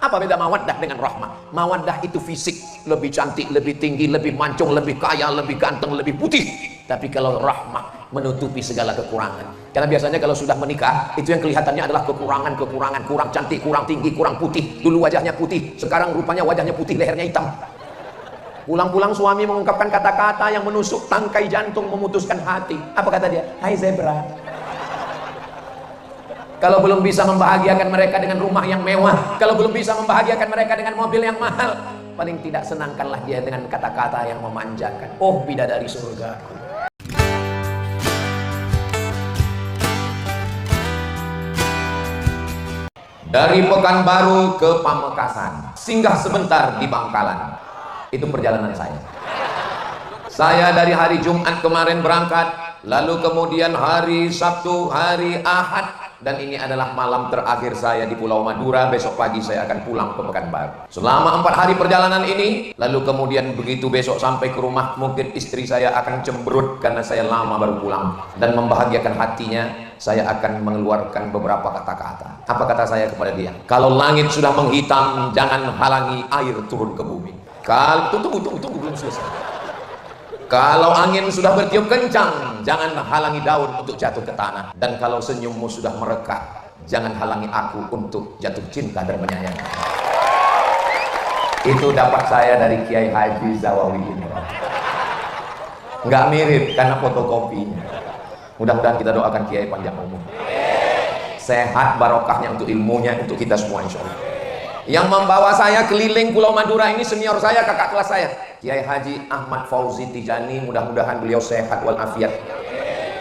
Apa beda mawaddah dengan rahmah? Mawaddah itu fisik, lebih cantik, lebih tinggi, lebih mancung, lebih kaya, lebih ganteng, lebih putih. Tapi kalau rahmah menutupi segala kekurangan. Karena biasanya kalau sudah menikah, itu yang kelihatannya adalah kekurangan-kekurangan, kurang cantik, kurang tinggi, kurang putih. Dulu wajahnya putih, sekarang rupanya wajahnya putih, lehernya hitam. Pulang-pulang suami mengungkapkan kata-kata yang menusuk tangkai jantung, memutuskan hati. Apa kata dia? Hai zebra. Kalau belum bisa membahagiakan mereka dengan rumah yang mewah, kalau belum bisa membahagiakan mereka dengan mobil yang mahal, paling tidak senangkanlah dia dengan kata-kata yang memanjakan. Oh bidadari surga. Dari Pekanbaru ke Pamekasan, singgah sebentar di Bangkalan. Itu perjalanan saya. Saya dari hari Jumat kemarin berangkat, lalu kemudian hari Sabtu, hari Ahad, dan ini adalah malam terakhir saya di Pulau Madura. Besok pagi saya akan pulang ke Pekanbaru. Selama 4 hari perjalanan ini, lalu kemudian begitu besok sampai ke rumah, mungkin istri saya akan cemberut karena saya lama baru pulang, dan membahagiakan hatinya, saya akan mengeluarkan beberapa kata-kata. Apa kata saya kepada dia? Kalau langit sudah menghitam, jangan halangi air turun ke bumi. Kalau tunggu belum selesai. Kalau angin sudah bertiup kencang, jangan halangi daun untuk jatuh ke tanah. Dan kalau senyummu sudah merekah, jangan halangi aku untuk jatuh cinta dan menyayangi. Itu dapat saya dari Kiai Haji Zawawi ini. Nggak mirip karena fotokopinya. Mudah-mudahan kita doakan Kiai panjang umur, sehat barokahnya untuk ilmunya, untuk kita semua insya Allah. Yang membawa saya keliling Pulau Madura ini senior saya, kakak kelas saya, Kiai Haji Ahmad Fauzi Tijani. Mudah-mudahan beliau sehat walafiat.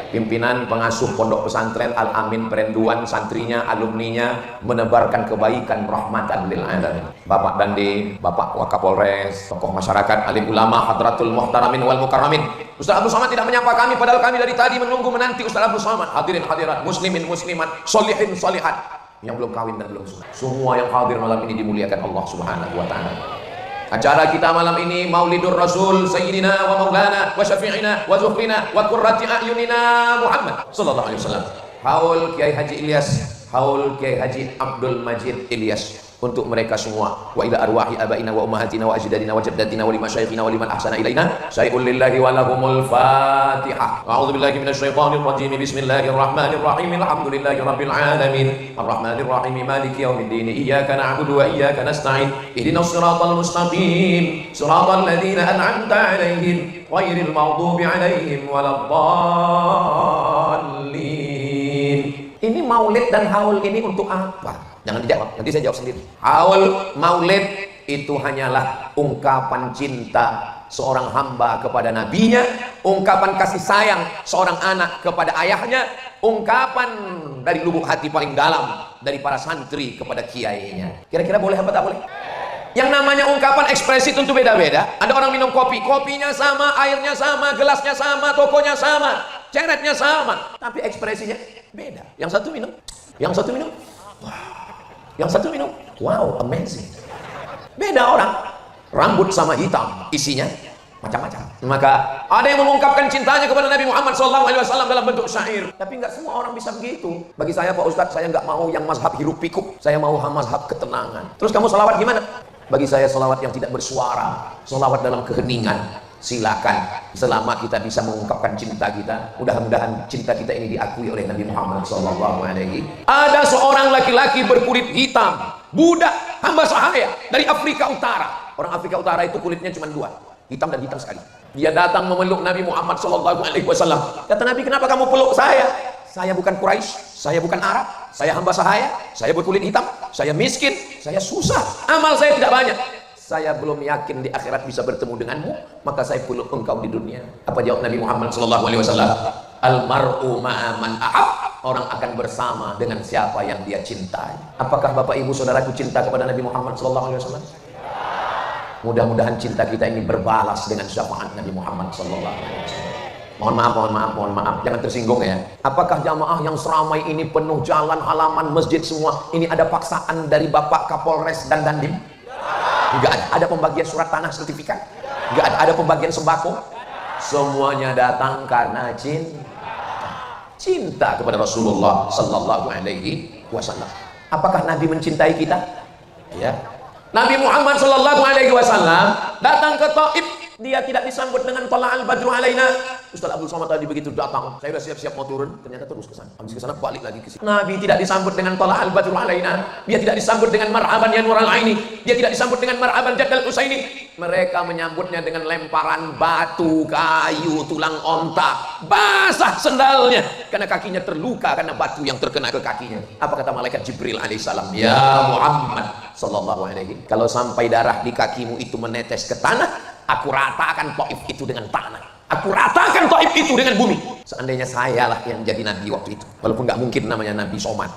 Pimpinan pengasuh pondok pesantren Al Amin Perenduan, santrinya, alumninya, menebarkan kebaikan rahmatan lil alamin. Bapak Dandi, Bapak Wakapolres, tokoh masyarakat, alim ulama, hadratul muhtaramin wal mukarramin. Ustaz Abdul Somad tidak menyapa kami, padahal kami dari tadi menunggu menanti Ustaz Abdul Somad. Hadirin hadirat, muslimin muslimat, solihin solihat, yang belum kawin dan belum sunat, semua yang hadir malam ini dimuliakan Allah Subhanahu wa taala. Acara kita malam ini Maulidur Rasul Sayyidina wa Maulana wa Syafi'ina wa Zuhrina wa Qurrati A'yunina Muhammad sallallahu alaihi wasallam. Haul Kiai Haji Ilyas, haul Kiai Haji Abdul Majid Ilyas. Untuk mereka semua, wa ila arwahi abaina wa ummahatina wa ajdadina wa jaddatina wa limasyayikhina wa liman ahsana ilaina syai'un lillahi wa lahumul fatihah. A'udzu billahi minasy syaithanir rajim. Bismillahirrahmanirrahim. Alhamdulillahi rabbil alamin. Arrahmanir rahim. Maliki yaumiddin. Iyyaka na'budu wa iyyaka nasta'in. Ihdinas siratal mustaqim. Siratal ladzina an'amta 'alaihim ghairil maghdubi 'alaihim waladdallin. Ini maulid dan haul ini untuk apa? Jangan dijawab, nanti saya jawab sendiri. Haul maulid itu hanyalah ungkapan cinta seorang hamba kepada nabinya, ungkapan kasih sayang seorang anak kepada ayahnya, ungkapan dari lubuk hati paling dalam dari para santri kepada kiainya. Kira-kira boleh apa tak boleh? Yang namanya ungkapan ekspresi tentu beda-beda. Ada orang minum kopi, kopinya sama, airnya sama, gelasnya sama, tokonya sama, ceretnya sama, tapi ekspresinya beda. Yang satu minum, yang satu minum, wow. Yang satu minum, wow, amazing. Beda orang, rambut sama hitam, isinya macam-macam. Maka ada yang mengungkapkan cintanya kepada Nabi Muhammad SAW dalam bentuk syair. Tapi nggak semua orang bisa begitu. Bagi saya Pak Ustadz, saya nggak mau yang mazhab hiruk pikuk. Saya mau mazhab ketenangan. Terus kamu selawat gimana? Bagi saya selawat yang tidak bersuara, selawat dalam keheningan. Silakan, selama kita bisa mengungkapkan cinta kita, mudah-mudahan cinta kita ini diakui oleh Nabi Muhammad SAW. Ada seorang laki-laki berkulit hitam, budak hamba sahaya dari Afrika Utara. Orang Afrika Utara itu kulitnya cuma 2, hitam dan hitam sekali. Dia datang memeluk Nabi Muhammad SAW. Kata Nabi, kenapa kamu peluk saya? Saya bukan Quraisy, saya bukan Arab, saya hamba sahaya, saya berkulit hitam, saya miskin, saya susah, amal saya tidak banyak. Saya belum yakin di akhirat bisa bertemu denganmu, maka saya peluk engkau di dunia. Apa jawab Nabi Muhammad SAW? Almar'u ma'aman ahab. Orang akan bersama dengan siapa yang dia cintai. Apakah Bapak Ibu Saudaraku cinta kepada Nabi Muhammad SAW? Mudah-mudahan cinta kita ini berbalas dengan syafaat Nabi Muhammad SAW. Mohon maaf, jangan tersinggung ya. Apakah jamaah yang seramai ini penuh jalan, halaman, masjid semua, ini ada paksaan dari Bapak Kapolres dan Dandim? Enggak ada pembagian surat tanah sertifikat, enggak ada pembagian sembako. Semuanya datang karena cinta kepada Rasulullah sallallahu alaihi wasallam. Apakah Nabi mencintai kita? Ya. Nabi Muhammad sallallahu alaihi wasallam datang ke Taif, dia tidak disambut dengan tala'al badru alaina. Ustaz Abdul Somad tadi begitu datang, saya sudah siap-siap mau turun, ternyata terus ke sana. Habis ke sana balik lagi ke sini. Nabi tidak disambut dengan tala'al badru alaina. Dia tidak disambut dengan marhaban ya nural aini. Dia tidak disambut dengan marhaban jaddal usaini. Mereka menyambutnya dengan lemparan batu, kayu, tulang onta, basah sendalnya karena kakinya terluka karena batu yang terkena ke kakinya. Apa kata malaikat Jibril alaihissalam? Ya Muhammad sallallahu alaihi, kalau sampai darah di kakimu itu menetes ke tanah, aku ratakan Taif itu dengan tanah. Aku ratakan Taif itu dengan bumi. Seandainya saya lah yang jadi nabi waktu itu, walaupun nggak mungkin namanya Nabi Somad.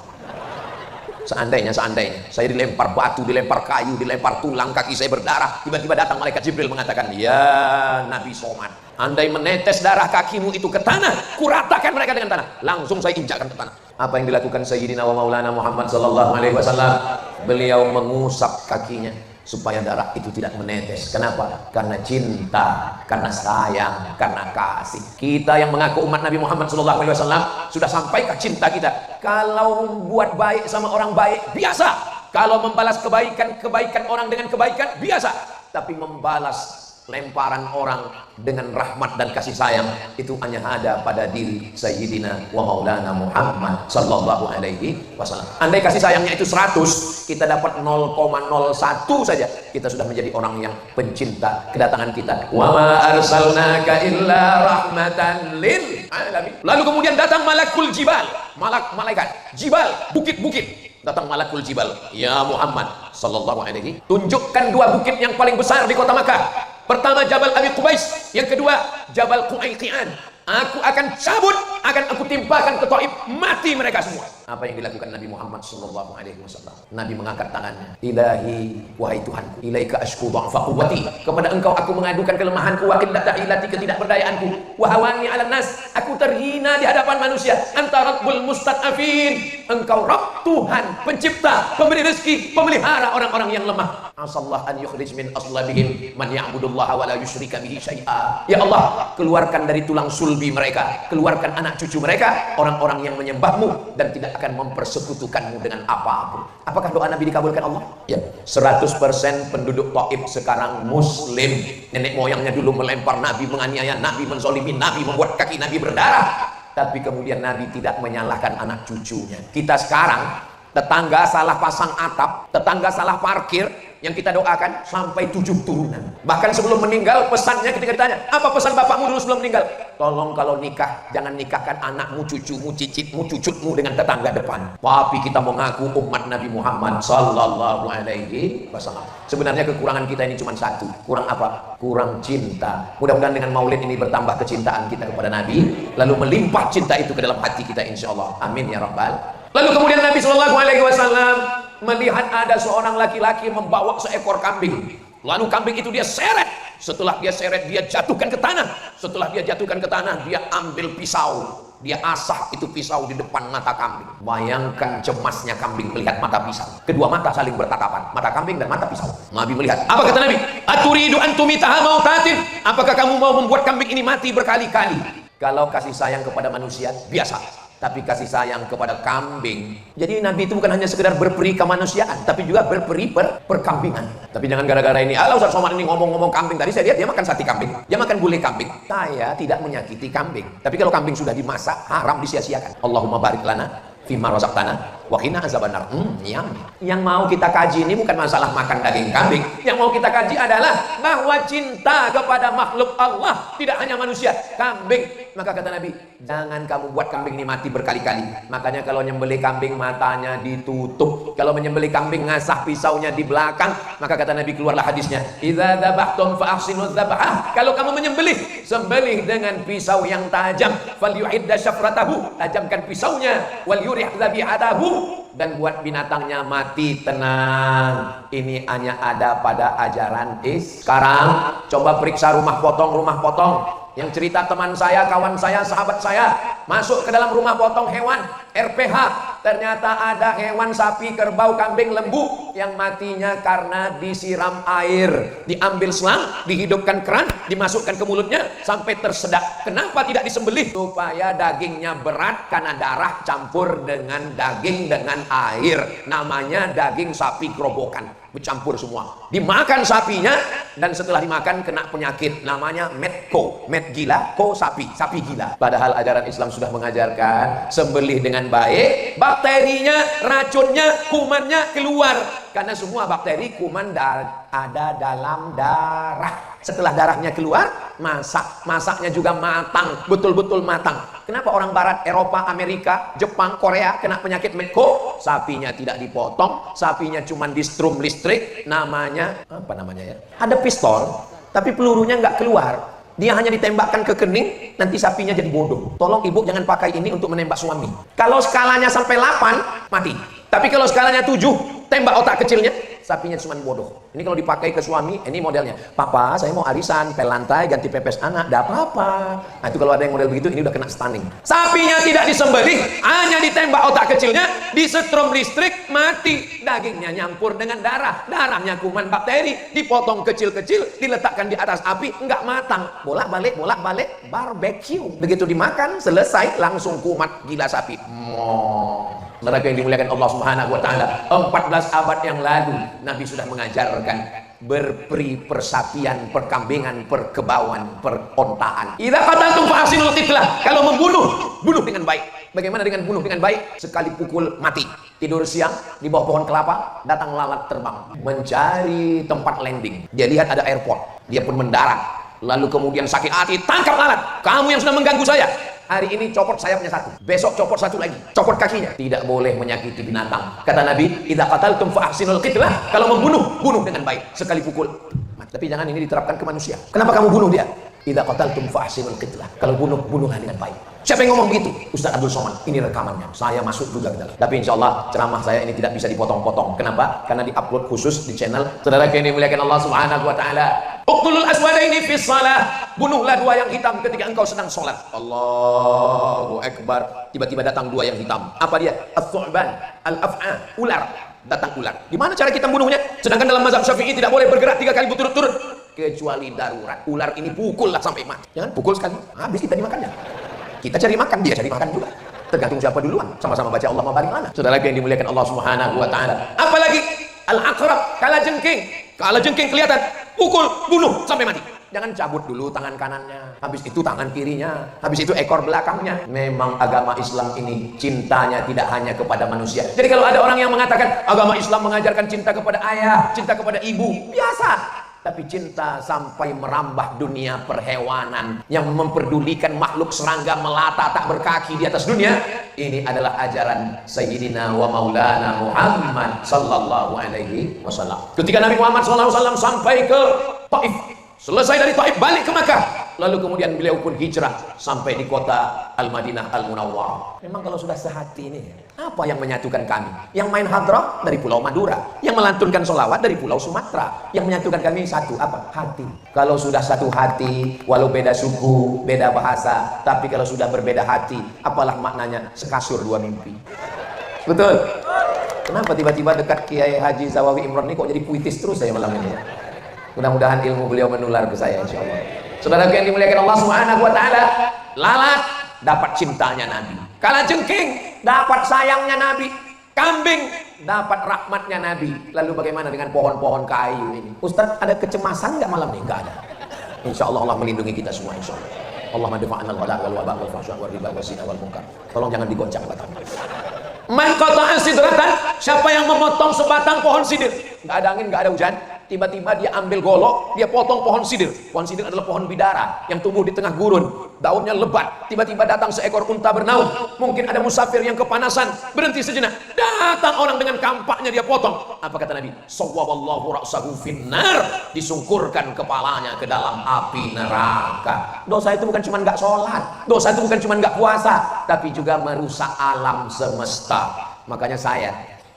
Seandainya saya dilempar batu, dilempar kayu, dilempar tulang, kaki saya berdarah, tiba-tiba datang malaikat Jibril mengatakan, ya Nabi Somad, andai menetes darah kakimu itu ke tanah, kuratakan mereka dengan tanah. Langsung saya injakkan ke tanah. Apa yang dilakukan Sayyidina wa Maulana Muhammad sallallahu alaihi wasallam? Beliau mengusap kakinya supaya darah itu tidak menetes. Kenapa? Karena cinta, karena sayang, karena kasih. Kita yang mengaku umat Nabi Muhammad SAW sudah sampaikah cinta kita? Kalau buat baik sama orang baik, biasa. Kalau membalas kebaikan orang dengan kebaikan, biasa. Tapi membalas lemparan orang dengan rahmat dan kasih sayang, itu hanya ada pada diri Sayyidina wa Maulana Muhammad sallallahu alaihi wasallam. Andai kasih sayangnya itu 100, kita dapat 0,01 saja, kita sudah menjadi orang yang pencinta kedatangan kita. Wa ma arsalnaka illa rahmatan lil alamin. Lalu kemudian datang malakul jibal, malaikat jibal, bukit-bukit. Datang malakul jibal, ya Muhammad sallallahu alaihi, tunjukkan 2 bukit yang paling besar di kota Makkah. Pertama Jabal Abi Qubais, yang kedua Jabal Qu'aiqian. Aku akan cabut, akan aku timpakan ke Taif, mati mereka semua. Apa yang dilakukan Nabi Muhammad sallallahu alaihi wasallam? Nabi mengangkat tangannya. Ilahi, wahai Tuhanku, ilaika ashku dha'fa quwwati. Kepada engkau aku mengadukan kelemahanku, wa qillata hilati, ketidakberdayaanku. Wa hawani 'alan nas, aku terhina di hadapan manusia. Anta rabbul mustad'afin. Engkau Rabb, Tuhan, pencipta, pemberi rezeki, pemelihara orang-orang yang lemah. Asallah an yukhrij min aslabihim man ya'budullaha wa la yusyrika bihi syai'a. Ya Allah, keluarkan dari tulang sulbi mereka, keluarkan anak cucu mereka, orang-orang yang menyembahmu dan tidak akan mempersekutukanmu dengan apapun. Apakah doa Nabi dikabulkan Allah? Ya. 100% penduduk Taif sekarang muslim. Nenek moyangnya dulu melempar Nabi, menganiaya Nabi, menzolimi Nabi, membuat kaki Nabi berdarah. Tapi kemudian Nabi tidak menyalahkan anak cucunya. Kita sekarang, tetangga salah pasang atap, tetangga salah parkir, yang kita doakan sampai 7 turunan. Bahkan sebelum meninggal, pesannya ketika ditanya, apa pesan bapakmu dulu sebelum meninggal? Tolong kalau nikah, jangan nikahkan anakmu, cucumu, cicitmu, cucutmu dengan tetangga depan. Tapi kita mengaku umat Nabi Muhammad sallallahu alaihi wasallam. Sebenarnya kekurangan kita ini cuma satu. Kurang apa? Kurang cinta. Mudah-mudahan dengan maulid ini bertambah kecintaan kita kepada Nabi, lalu melimpah cinta itu ke dalam hati kita insyaallah. Amin ya rabbal. Lalu kemudian Nabi sallallahu alaihi wasallam melihat ada seorang laki-laki membawa seekor kambing. Lalu kambing itu dia seret. Setelah dia seret, dia jatuhkan ke tanah. Setelah dia jatuhkan ke tanah, dia ambil pisau. Dia asah itu pisau di depan mata kambing. Bayangkan cemasnya kambing melihat mata pisau. Kedua mata saling bertatapan, mata kambing dan mata pisau. Nabi melihat. Apa kata Nabi? Aturidu antumitaha mautatin. Apakah kamu mau membuat kambing ini mati berkali-kali? Kalau kasih sayang kepada manusia, biasa. Tapi kasih sayang kepada kambing. Jadi Nabi itu bukan hanya sekedar berperi kemanusiaan, tapi juga berperi perkambingan. Tapi jangan gara-gara ini, Ustaz Somad ini ngomong-ngomong kambing. Tadi saya lihat dia makan sate kambing, dia makan gulai kambing. Saya tidak menyakiti kambing. Tapi kalau kambing sudah dimasak, haram disia-siakan. Allahumma barik lana fima razaqtana wa qina azabannar. Yang mau kita kaji ini bukan masalah makan daging kambing. Yang mau kita kaji adalah bahwa cinta kepada makhluk Allah, tidak hanya manusia, kambing. Maka kata Nabi, jangan kamu buat kambing ini mati berkali-kali. Makanya kalau menyembelih kambing matanya ditutup. Kalau menyembelih kambing ngasah pisaunya di belakang. Maka kata Nabi keluarlah hadisnya, idza dzabhtum fa ahsinu dzabhah. Kalau kamu menyembelih, sembelih dengan pisau yang tajam. Falyu'idda syafratahu, tajamkan pisaunya. Wal yurih dzabihatahu, dan buat binatangnya mati tenang. Ini hanya ada pada ajaran Sekarang coba periksa rumah potong yang cerita teman saya, kawan saya, sahabat saya masuk ke dalam rumah potong hewan RPH, ternyata ada hewan sapi, kerbau, kambing, lembu yang matinya karena disiram air, diambil selang, dihidupkan keran, dimasukkan ke mulutnya sampai tersedak. Kenapa tidak disembelih? Supaya dagingnya berat karena darah campur dengan daging dengan air, namanya daging sapi gerobokan. bercampur semua. Dimakan sapinya, dan setelah dimakan kena penyakit namanya medco, med gila, ko sapi, sapi gila. Padahal ajaran Islam sudah mengajarkan sembelih dengan baik, bakterinya, racunnya, kumannya keluar. Karena semua bakteri, kuman ada dalam darah. Setelah darahnya keluar, masaknya juga matang, betul-betul matang. Kenapa orang barat, Eropa, Amerika, Jepang, Korea kena penyakit medco? Sapinya tidak dipotong, sapinya cuma di strum listrik, namanya apa namanya ya? Ada pistol, tapi pelurunya nggak keluar. Dia hanya ditembakkan ke kening, nanti sapinya jadi bodoh. Tolong ibu jangan pakai ini untuk menembak suami. Kalau skalanya sampai 8, mati. Tapi kalau skalanya 7, tembak otak kecilnya, sapinya cuma bodoh. Ini kalau dipakai ke suami, ini modelnya. Papa, saya mau arisan, pel lantai, ganti pepes anak, dah apa-apa. Nah itu kalau ada yang model begitu, ini udah kena stunning. Sapinya tidak disembelih, hanya ditembak otak kecilnya, disetrum listrik, mati. Dagingnya nyampur dengan darah, darahnya kuman bakteri, dipotong kecil-kecil, diletakkan di atas api, enggak matang. Bolak-balik, barbecue. Begitu dimakan, selesai, langsung kumat gila sapi. Mereka yang dimuliakan Allah Subhanahu wa taala, 14 abad yang lalu Nabi sudah mengajarkan berperi persapian, perkambingan, perkebauan, perontaan. Idza qataltum fa ahsinul qitlah. Kalau membunuh, bunuh dengan baik. Bagaimana dengan bunuh dengan baik? Sekali pukul mati. Tidur siang di bawah pohon kelapa, datang lalat terbang mencari tempat landing. Dia lihat ada airport, dia pun mendarat. Lalu kemudian sakit hati, tangkap lalat. Kamu yang sudah mengganggu saya. Hari ini copot sayapnya satu, besok copot satu lagi, copot kakinya. Tidak boleh menyakiti binatang. Kata Nabi, idza qataltum fa ahsinul qitlah. Kalau membunuh, bunuh dengan baik. Sekali pukul. Tapi jangan ini diterapkan ke manusia. Kenapa kamu bunuh dia? Idza qataltum fa ahsinul qitlah. Kalau bunuh, bunuhlah dengan baik. Siapa yang ngomong begitu? Ustaz Abdul Somad. Ini rekamannya. Saya masuk juga ke dalam. Tapi insya Allah ceramah saya ini tidak bisa dipotong-potong. Kenapa? Karena diupload khusus di channel saudara yang dimuliakan Allah Subhanahu wa taala. Uqtulul aswadaini fi shalah. Bunuhlah dua yang hitam ketika engkau sedang sholat. Allahu Akbar. Tiba-tiba datang dua yang hitam. Apa dia? As-su'ban, al-af'a, ular. Datang ular. Gimana cara kita membunuhnya? Sedangkan dalam mazhab Syafi'i tidak boleh bergerak 3 kali berturut-turut kecuali darurat. Ular ini pukullah sampai mati. Jangan pukul sekali. Habis kita dimakannya. Kita cari makan, dia cari makan juga. Tergantung siapa duluan. Sama-sama baca Allah mabarik mana. Saudara yang dimuliakan Allah Subhanahu wa taala. Apalagi al-aqrab, kalajengking. Kalajengking kelihatan, pukul, bunuh sampai mati. Jangan cabut dulu tangan kanannya, habis itu tangan kirinya, habis itu ekor belakangnya. Memang agama Islam ini cintanya tidak hanya kepada manusia. Jadi kalau ada orang yang mengatakan agama Islam mengajarkan cinta kepada ayah, cinta kepada ibu, biasa. Tapi cinta sampai merambah dunia perhewanan yang memperdulikan makhluk serangga melata tak berkaki di atas dunia. Ini adalah ajaran Sayyidina wa Maulana Muhammad sallallahu alaihi wasallam. Ketika Nabi Muhammad sallallahu alaihi wasallam sampai ke Taif, selesai dari Taif balik ke Makkah, lalu kemudian beliau pun hijrah sampai di kota Al-Madinah Al-Munawwarah. Memang kalau sudah sehati ini, apa yang menyatukan kami? Yang main hadrah dari Pulau Madura, yang melantunkan sholawat dari Pulau Sumatera. Yang menyatukan kami satu, apa? Hati. Kalau sudah satu hati, walau beda suku, beda bahasa, tapi kalau sudah berbeda hati, apalah maknanya sekasur dua mimpi. Betul? Kenapa tiba-tiba dekat Kiai Haji Zawawi Imron ini kok jadi puitis terus saya malam ini? Mudah-mudahan ilmu beliau menular ke saya insyaallah. Saudara yang dimuliakan Allah Subhanahu wa taala, lalat dapat cintanya Nabi. Kalajengking dapat sayangnya Nabi. Kambing dapat rahmatnya Nabi. Lalu bagaimana dengan pohon-pohon kayu ini? Ustaz, ada kecemasan enggak malam ini? Enggak ada. Insyaallah Allah melindungi kita semua insyaallah. Allahumma dafa'anal wala wal waba wal fahsya wal riba was zina wal munkar. Tolong jangan digoncang batangnya. Man qata'a sidratan, siapa yang memotong sebatang pohon sidir? Enggak ada angin, enggak ada hujan. Tiba-tiba dia ambil golok, dia potong pohon sidir. Pohon sidir adalah pohon bidara yang tumbuh di tengah gurun. Daunnya lebat. Tiba-tiba datang seekor unta bernaung. Mungkin ada musafir yang kepanasan. Berhenti sejenak. Datang orang dengan kampaknya dia potong. Apa kata Nabi? Sawwaballahu ra'sahu finnar. Disungkurkan kepalanya ke dalam api neraka. Dosa itu bukan cuma nggak sholat. Dosa itu bukan cuma nggak puasa. Tapi juga merusak alam semesta. Makanya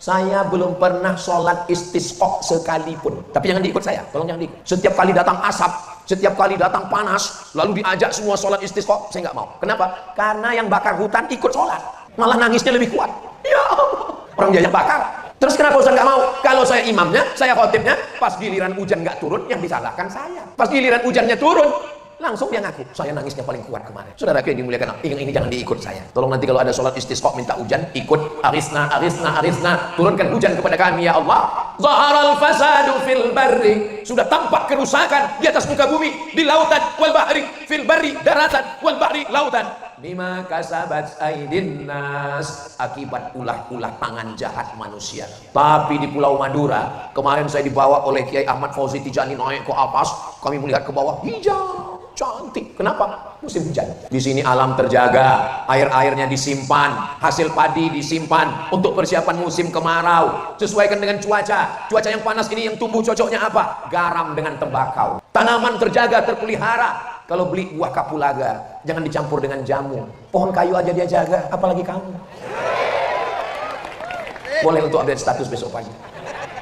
saya belum pernah sholat istisqa sekalipun. Tapi jangan diikut saya, tolong jangan diikut. Setiap kali datang asap, setiap kali datang panas, lalu diajak semua sholat istisqa, saya nggak mau. Kenapa? Karena yang bakar hutan ikut sholat, malah nangisnya lebih kuat. Ya Allah, orang dia yang bakar. Terus kenapa Ustaz nggak mau? Kalau saya imamnya, saya khotibnya, pas giliran hujan nggak turun, yang disalahkan saya. Pas giliran hujannya turun, Langsung dia ngaku, saya nangisnya paling kuat kemarin. Saudaraku yang dimuliakan, ini jangan diikut saya. Tolong nanti kalau ada sholat istisqa minta hujan, ikut arisna, arisna, arisna, turunkan hujan kepada kami ya Allah. Zaharal fasadu fil barri, sudah tampak kerusakan di atas muka bumi, di lautan wal bahri, fil barri daratan wal bahri lautan. Bima kasabat aidin nas, akibat ulah-ulah tangan jahat manusia. Tapi di Pulau Madura, kemarin saya dibawa oleh Kiai Ahmad Fauzi Tijani naik ke atas, kami melihat ke bawah, hijau cantik. Kenapa? Musim hujan. Di sini alam terjaga, air-airnya disimpan, hasil padi disimpan untuk persiapan musim kemarau. Sesuaikan dengan cuaca. Cuaca yang panas ini yang tumbuh cocoknya apa? Garam dengan tembakau. Tanaman terjaga, terpelihara. Kalau beli buah kapulaga, jangan dicampur dengan jamu. Pohon kayu aja dia jaga, apalagi kamu. Boleh untuk update status besok pagi.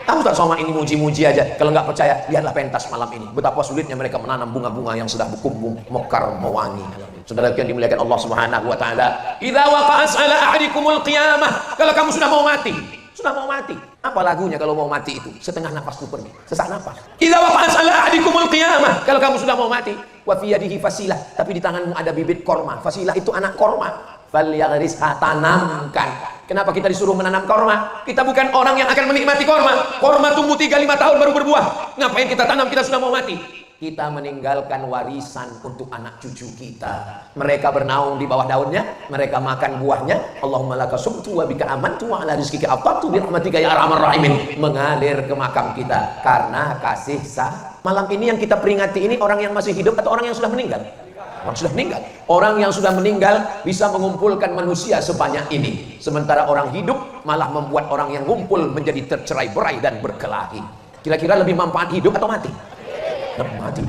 Kamu tak sama ini muji-muji aja. Kalau nggak percaya, lihatlah pentas malam ini. Betapa sulitnya mereka menanam bunga-bunga yang sudah berkumpul, mekar, mewangi. Saudara yang dimuliakan Allah Subhanahu wa taala, "Idza waqa'at 'ala ahadikumul qiyamah." Kalau kamu sudah mau mati, apa lagunya kalau mau mati itu? Setengah nafasku pergi, sesak nafas. "Idza waqa'at 'ala ahadikumul qiyamah." Kalau kamu sudah mau mati, wa fi yadihi fasilah, tapi di tanganmu ada bibit korma. Fasilah itu anak korma. Falyaghrisha, tanamkan. Kenapa kita disuruh menanam korma? Kita bukan orang yang akan menikmati korma. Korma tumbuh 3-5 tahun baru berbuah. Ngapain kita tanam? Kita sudah mau mati. Kita meninggalkan warisan untuk anak cucu kita. Mereka bernaung di bawah daunnya, mereka makan buahnya. Allahumma laka sumtu wa bika amantu wa ala rizqika afaqtu bi rahmatika ya arhamar rahimin. Mengalir ke makam kita karena kasih Malam ini yang kita peringati ini orang yang masih hidup atau orang yang sudah meninggal? Orang sudah meninggal. Orang yang sudah meninggal bisa mengumpulkan manusia sebanyak ini. Sementara orang hidup malah membuat orang yang ngumpul menjadi tercerai-berai dan berkelahi. Kira-kira lebih manfaat hidup atau mati? Mati.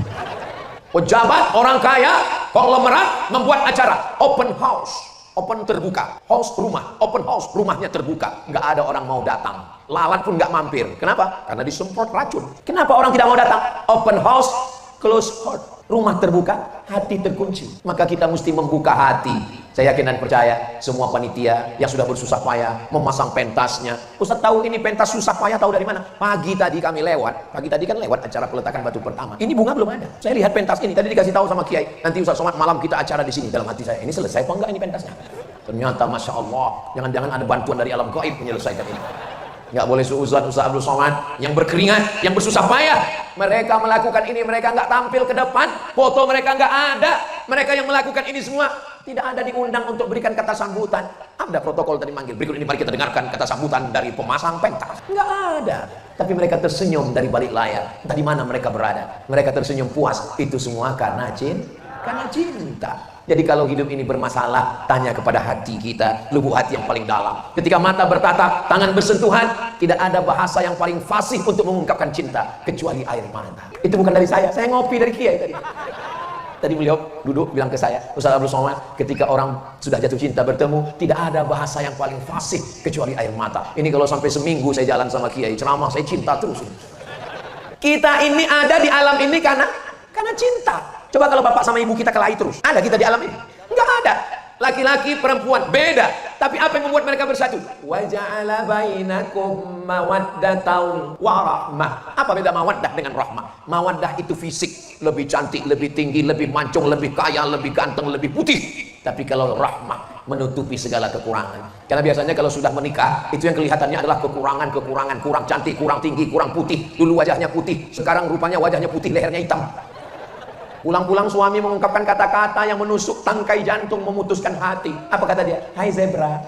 Pejabat, orang kaya, konglomerat membuat acara open house, open terbuka, house rumah, open house rumahnya terbuka, nggak ada orang mau datang, lalat pun nggak mampir. Kenapa? Karena disemprot racun. Kenapa orang tidak mau datang? Open house, close heart, rumah terbuka, hati terkunci. Maka kita mesti membuka hati. Saya yakin dan percaya semua panitia yang sudah bersusah payah memasang pentasnya. Ustaz tahu ini pentas susah payah, tahu dari mana? Pagi tadi kami lewat, pagi tadi kan lewat acara peletakan batu pertama. Ini bunga belum ada. Saya lihat pentas ini, tadi dikasih tahu sama Kiai, nanti Ustaz Somad malam kita acara di sini. Dalam hati saya, ini selesai apa enggak ini pentasnya? Ternyata Masya Allah, jangan-jangan ada bantuan dari alam gaib menyelesaikan ini. Nggak boleh Ustaz Abdul Somad yang berkeringat, yang bersusah payah. Mereka melakukan ini, mereka nggak tampil ke depan, foto mereka nggak ada. Mereka yang melakukan ini semua tidak ada diundang untuk berikan kata sambutan. Ada protokol tadi manggil, berikut ini mari kita dengarkan kata sambutan dari pemasang pentas. Nggak ada. Tapi mereka tersenyum dari balik layar. Entah di mana mereka berada. Mereka tersenyum puas. Itu semua karena cinta. Jadi kalau hidup ini bermasalah, tanya kepada hati kita, lubuk hati yang paling dalam. Ketika mata bertatap, tangan bersentuhan, tidak ada bahasa yang paling fasih untuk mengungkapkan cinta kecuali air mata. Itu bukan dari saya ngopi dari Kiai tadi. Tadi beliau duduk bilang ke saya, Ustaz Abdul Somad, ketika orang sudah jatuh cinta bertemu, tidak ada bahasa yang paling fasih kecuali air mata. Ini kalau sampai seminggu saya jalan sama Kiai, ceramah saya cinta terus. Kita ini ada di alam ini karena cinta. Coba kalau bapak sama ibu kita kelahi terus, ada kita di alam ini? Enggak ada. Laki-laki, perempuan, beda. Tapi apa yang membuat mereka bersatu? Wa ja'ala bainakum mawaddatan wa rahmah. Apa beda mawaddah dengan rahmah? Mawaddah itu fisik, lebih cantik, lebih tinggi, lebih mancung, lebih kaya, lebih ganteng, lebih putih. Tapi kalau rahmah menutupi segala kekurangan. Karena biasanya kalau sudah menikah, itu yang kelihatannya adalah kekurangan, kurang cantik, kurang tinggi, kurang putih. Dulu wajahnya putih, sekarang rupanya wajahnya putih, lehernya hitam. Pulang-pulang suami mengungkapkan kata-kata yang menusuk tangkai jantung, memutuskan hati. Apa kata dia? Hai zebra.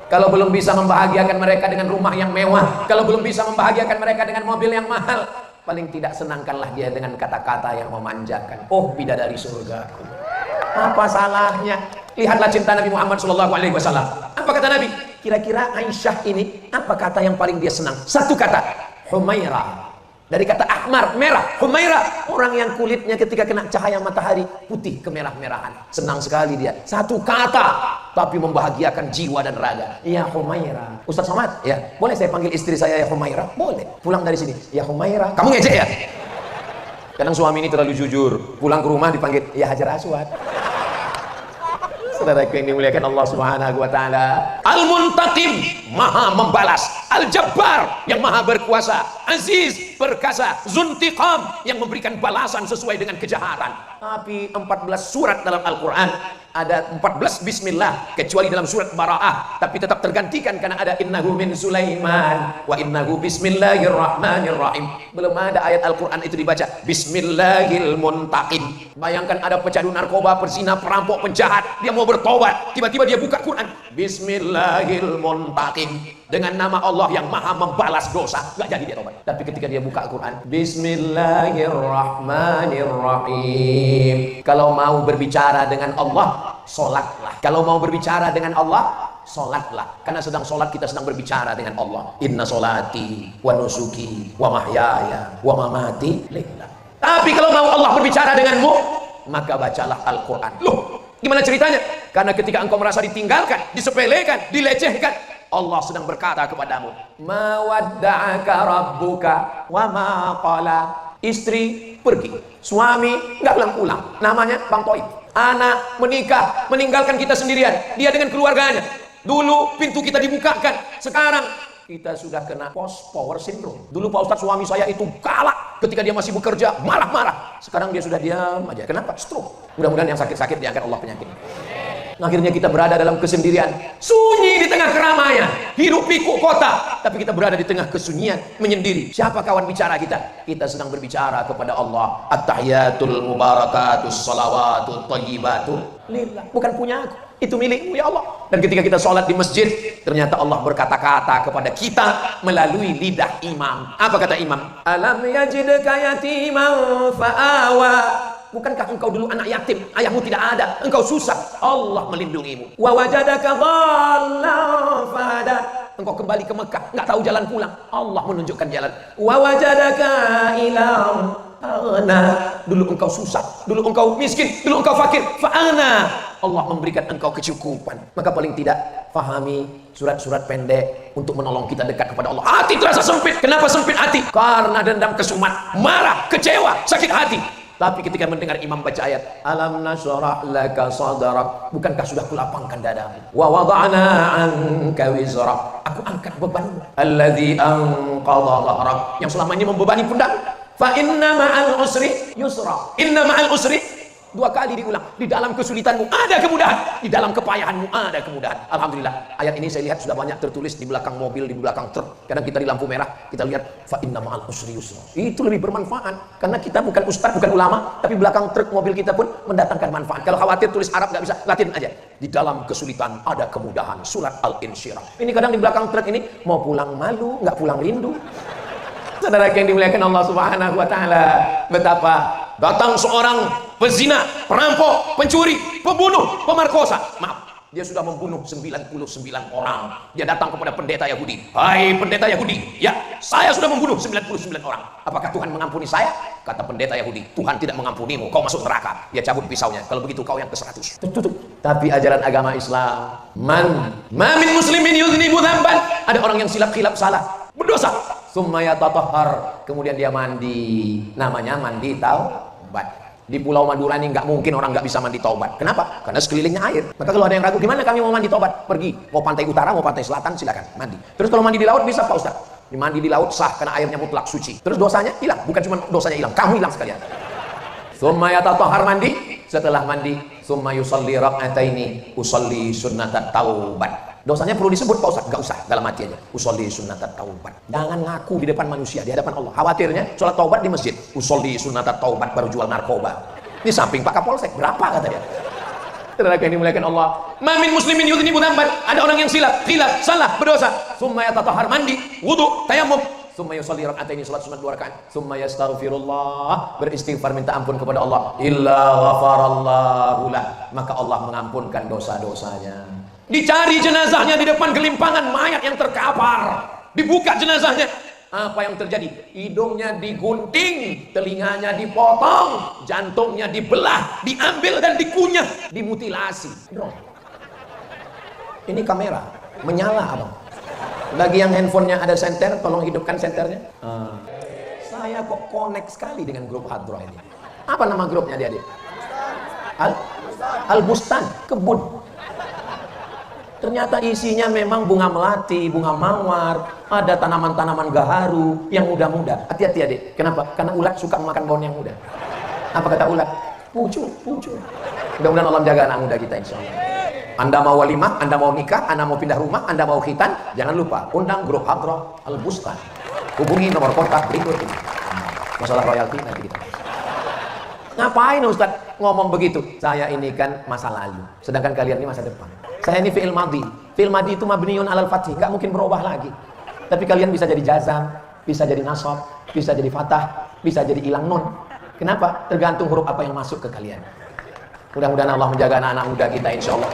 Kalau belum bisa membahagiakan mereka dengan rumah yang mewah, kalau belum bisa membahagiakan mereka dengan mobil yang mahal, paling tidak senangkanlah dia dengan kata-kata yang memanjakan. Oh bidadari surgaku. Apa salahnya? Lihatlah cinta Nabi Muhammad SAW. Apa kata Nabi? Kira-kira Aisyah ini apa kata yang paling dia senang? Satu kata, Humairah. Dari kata ahmar, merah, Humairah, orang yang kulitnya ketika kena cahaya matahari putih kemerah-merahan. Senang sekali dia. Satu kata, tapi membahagiakan jiwa dan raga. Ya Humairah. Ustaz Somad, ya, boleh saya panggil istri saya ya Humairah? Boleh. Pulang dari sini, ya Humairah. Kamu ngejek ya? Kadang suami ini terlalu jujur. Pulang ke rumah dipanggil, ya Hajar Aswad. Saudara yang dimuliakan Allah Subhanahu wa taala. Al-Muntaqim, Maha membalas. Al-Jabbar yang maha berkuasa, Aziz perkasa, Zuntiqam yang memberikan balasan sesuai dengan kejahatan. Tapi 14 surat dalam Al-Quran ada 14 bismillah kecuali dalam surat Bara'ah, tapi tetap tergantikan karena ada innahu min Sulaiman wa innahu bismillahirrahmanirrahim. Belum ada ayat Al-Quran itu dibaca bismillahil muntaqim. Bayangkan ada pecandu narkoba, perzina, perampok, penjahat, dia mau bertobat, tiba-tiba dia buka Quran bismillahil muntaqim, dengan nama Allah yang maha membalas dosa, nggak jadi dia tobat. Tapi ketika dia buka Quran bismillahirrahmanirrahim, kalau mau berbicara dengan Allah sholatlah. Kalau mau berbicara dengan Allah, sholatlah. Karena sedang sholat kita sedang berbicara dengan Allah. Inna sholati wa nusuki wa mahyaya wa mamati lillah. Tapi kalau mau Allah berbicara denganmu, maka bacalah Al-Quran. Loh, gimana ceritanya? Karena ketika engkau merasa ditinggalkan, disepelekan, dilecehkan, Allah sedang berkata kepadamu, ma wadda'aka rabbuka wa ma qala. Istri pergi, suami nggak pulang-pulang, namanya Bang Toib. Anak menikah, meninggalkan kita sendirian, dia dengan keluarganya. Dulu pintu kita dibukakan, sekarang kita sudah kena post power syndrome. Dulu Pak Ustadz, suami saya itu galak ketika dia masih bekerja, marah-marah. Sekarang dia sudah diam aja. Kenapa? Stroke. Mudah-mudahan yang sakit-sakit diangkat Allah penyakit. Akhirnya kita berada dalam kesendirian, sunyi di tengah keramaian, hiruk pikuk kota, tapi kita berada di tengah kesunyian, menyendiri. Siapa kawan bicara kita? Kita sedang berbicara kepada Allah. At-tahiyatul mubarakatus salawatul thayyibatu lillah. Bukan punya aku, itu milikmu ya Allah. Dan ketika kita sholat di masjid, ternyata Allah berkata-kata kepada kita melalui lidah imam. Apa kata imam? Alam yajidka yatiman fa'awa. Bukankah engkau dulu anak yatim, ayahmu tidak ada, engkau susah, Allah melindungimu. Wa wajadaka dhallan fahada. Engkau kembali ke Mekah, nggak tahu jalan pulang, Allah menunjukkan jalan. Wa wajadaka ilam ana. Dulu engkau susah, dulu engkau miskin, dulu engkau fakir, fa'ana. Allah memberikan engkau kecukupan. Maka paling tidak fahami surat-surat pendek untuk menolong kita dekat kepada Allah. Hati terasa sempit. Kenapa sempit hati? Karena dendam, kesumat, marah, kecewa, sakit hati. Tapi ketika mendengar imam baca ayat alam nashrah laka sadrak, bukankah sudah kulapangkan dadamu, wa wada'na anka wizrak, aku angkat bebanmu, alladzi anqadha dhahrak, yang selama ini membebani pundak. Fa inna ma'al usri yusra. Inna ma'al usri, dua kali diulang. Di dalam kesulitanmu ada kemudahan, di dalam kepayahanmu ada kemudahan. Alhamdulillah, ayat ini saya lihat sudah banyak tertulis di belakang mobil, di belakang truk. Kadang kita di lampu merah, kita lihat fa inna ma'al usri yusra. Itu lebih bermanfaat, karena kita bukan ustaz, bukan ulama, tapi belakang truk mobil kita pun mendatangkan manfaat. Kalau khawatir tulis Arab nggak bisa, Latin aja. Di dalam kesulitan ada kemudahan. Surat Al-Insyirah. Ini kadang di belakang truk ini mau pulang malu, nggak pulang rindu. Saudara yang dimuliakan Allah Subhanahu wa taala, betapa datang seorang pezina, perampok, pencuri, pembunuh, pemerkosa. Maaf, dia sudah membunuh 99 orang. Dia datang kepada pendeta Yahudi. Hai pendeta Yahudi, ya, saya sudah membunuh 99 orang. Apakah Tuhan mengampuni saya? Kata pendeta Yahudi, Tuhan tidak mengampunimu, kau masuk neraka. Dia cabut pisaunya. Kalau begitu kau yang ke-100. Tutup. Tapi ajaran agama Islam, ma min muslimin yudhnibu dzamban. Ada orang yang silap-khilaf salah, berdosa. Sumaya tatahhar, kemudian dia mandi, namanya mandi taubat. Di Pulau Madura ini nggak mungkin orang nggak bisa mandi taubat. Kenapa? Karena sekelilingnya air. Maka kalau ada yang ragu, gimana kami mau mandi taubat? Pergi, mau pantai utara, mau pantai selatan, silakan mandi. Terus kalau mandi di laut bisa Pak Ustaz? Mandi di laut sah karena airnya mutlak suci. Terus dosanya hilang, bukan cuma dosanya hilang, kamu hilang sekalian. Sumaya tatahhar, mandi. Setelah mandi, summa yusalli rak'ataini, usalli sunnatat taubat. Dosanya perlu disebut Pak Ustaz? Gak usah, dalam hati aja. Usolli sunnatat taubat. Jangan ngaku di depan manusia, di hadapan Allah. Khawatirnya sholat taubat di masjid. Usolli sunnatat taubat, baru jual narkoba. Di samping Pak Kapolsek, berapa kata dia? Saudara yang dimuliakan Allah. Ma min muslimin yudhnibu dzamban. Ada orang yang silap, khilaf, salah, berdosa. Summa yatatahhar, mandi, wudu, tayammum. Summa yusalli rak'ataini, salat sunat 2 rakaat. Summa yastaghfirullah, beristighfar minta ampun kepada Allah. Illa ghafarallahu lah, maka Allah mengampunkan dosa-dosanya. Dicari jenazahnya di depan gelimpangan mayat yang terkapar. Dibuka jenazahnya. Apa yang terjadi? Hidungnya digunting, telinganya dipotong, jantungnya dibelah, diambil dan dikunyah, dimutilasi. Bro, ini kamera menyala abang. Bagi yang handphonenya ada senter, tolong hidupkan senternya. Saya kok connect sekali dengan grup Hadroh ini. Apa nama grupnya dia? Al-Bustan, kebun. Ternyata isinya memang bunga melati, bunga mawar, ada tanaman-tanaman gaharu yang muda-muda. Hati-hati adik. Kenapa? Karena ulat suka makan pohon yang muda. Apa kata ulat? Pucuk, pucuk. Mudah-mudahan Allah menjaga anak muda kita insya Allah. Anda mau walimah, Anda mau nikah, Anda mau pindah rumah, Anda mau khitan, jangan lupa undang grup Hadroh Al-Bustan. Hubungi nomor kontak berikut ini. Masalah royalti nanti kita. Ngapain Ustaz ngomong begitu? Saya ini kan masa lalu, sedangkan kalian ini masa depan. Saya ini fi'il madhi. Fi'il madhi itu mabniun alal fathih, nggak mungkin berubah lagi. Tapi kalian bisa jadi jazam, bisa jadi nasab, bisa jadi fathah, bisa jadi hilang nun. Kenapa? Tergantung huruf apa yang masuk ke kalian. Mudah-mudahan Allah menjaga anak-anak muda kita insya Allah.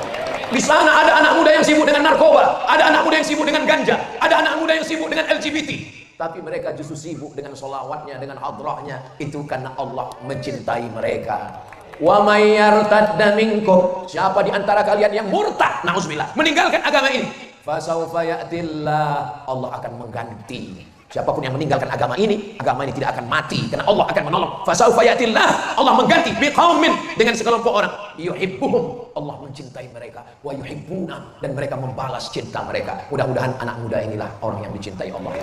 Di sana ada anak muda yang sibuk dengan narkoba, ada anak muda yang sibuk dengan ganja, ada anak muda yang sibuk dengan LGBT. Tapi mereka justru sibuk dengan sholawatnya, dengan hadrahnya. Itu karena Allah mencintai mereka. Wa may yartadda minkum, siapa di antara kalian yang murtad, nauzubillah, meninggalkan agama ini, fasawfa ya'tillah, Allah akan mengganti. Siapapun yang meninggalkan agama ini tidak akan mati karena Allah akan menolong. Fasawfa ya'tillah, Allah mengganti biqaumin, dengan sekelompok orang, yuhibbuhum, Allah mencintai mereka, wa yuhibbuna, dan mereka membalas cinta mereka. Mudah-mudahan anak muda inilah orang yang dicintai Allah.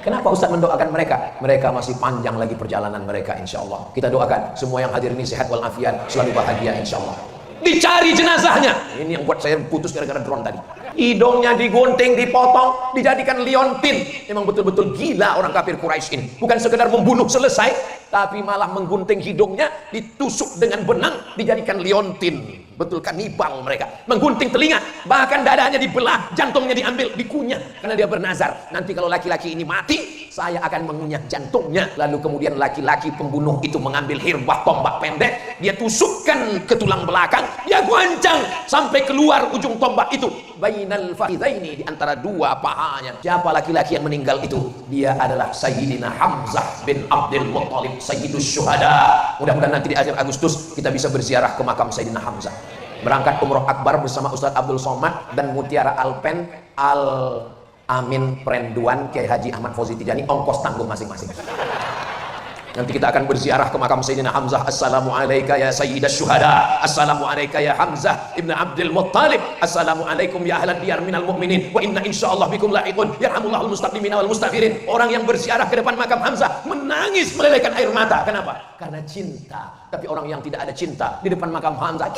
Kenapa Ustaz mendoakan mereka? Mereka masih panjang lagi perjalanan mereka insya Allah. Kita doakan semua yang hadir ini sehat walafiat, selalu bahagia insya Allah. Dicari jenazahnya. Ini yang buat saya putus gara-gara drone tadi. Hidungnya digunting, dipotong, dijadikan liontin. Memang betul-betul gila orang kafir Quraisy ini. Bukan sekedar membunuh selesai, tapi malah menggunting hidungnya, ditusuk dengan benang, dijadikan liontin. Betul kanibal mereka. Menggunting telinga, bahkan dadanya dibelah, jantungnya diambil, dikunyah. Karena dia bernazar, nanti kalau laki-laki ini mati, saya akan mengunyah jantungnya. Lalu kemudian laki-laki pembunuh itu mengambil hirbah tombak pendek, dia tusukkan ke tulang belakang, dia goncang sampai keluar ujung tombak itu. Bainal fakhidaini, di antara dua pahanya. Siapa laki-laki yang meninggal itu? Dia adalah Sayyidina Hamzah bin Abdul Muttalib, Sayyidus Syuhada. Mudah-mudahan nanti di akhir Agustus kita bisa berziarah ke makam Sayyidina Hamzah. Berangkat umroh akbar bersama Ustadz Abdul Somad dan Mutiara Alpen Al Amin Perenduan Kiai Haji Ahmad Fauzi Tijani, ongkos tanggung masing-masing. Nanti kita akan berziarah ke makam Sayyidina Hamzah. Assalamu alayka ya Sayyidash Syuhada, assalamu alayka ya Hamzah ibn Abdul Muttalib, assalamu alaikum ya ahlal diyar minal mu'minin, wa inna insyaallah bikum lahiqun, yarhamullahul mustaqdimina wal mustaghfirin. Orang yang berziarah ke depan makam Hamzah menangis melelehkan air mata. Kenapa? Karena cinta. Tapi orang yang tidak ada cinta di depan makam Hamzah,